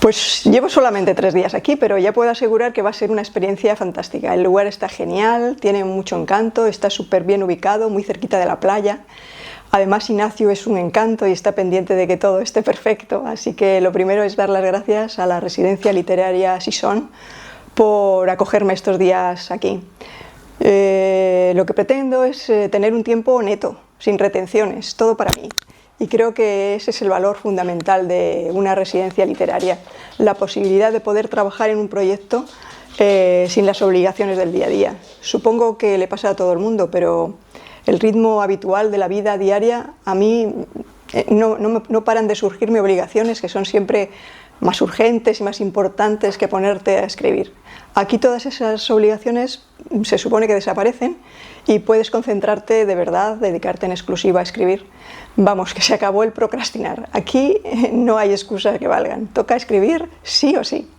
Pues llevo solamente 3 días aquí, pero ya puedo asegurar que va a ser una experiencia fantástica. El lugar está genial, tiene mucho encanto, está súper bien ubicado, muy cerquita de la playa. Además, Ignacio es un encanto y está pendiente de que todo esté perfecto, así que lo primero es dar las gracias a la Residencia Literaria Sison por acogerme estos días aquí. Lo que pretendo es tener un tiempo neto, sin retenciones, todo para mí. Y creo que ese es el valor fundamental de una residencia literaria, la posibilidad de poder trabajar en un proyecto sin las obligaciones del día a día. Supongo que le pasa a todo el mundo, pero el ritmo habitual de la vida diaria, a mí no paran de surgirme obligaciones que son siempre más urgentes y más importantes que ponerte a escribir. Aquí todas esas obligaciones se supone que desaparecen y puedes concentrarte de verdad, dedicarte en exclusiva a escribir. Vamos, que se acabó el procrastinar. Aquí no hay excusas que valgan. Toca escribir sí o sí.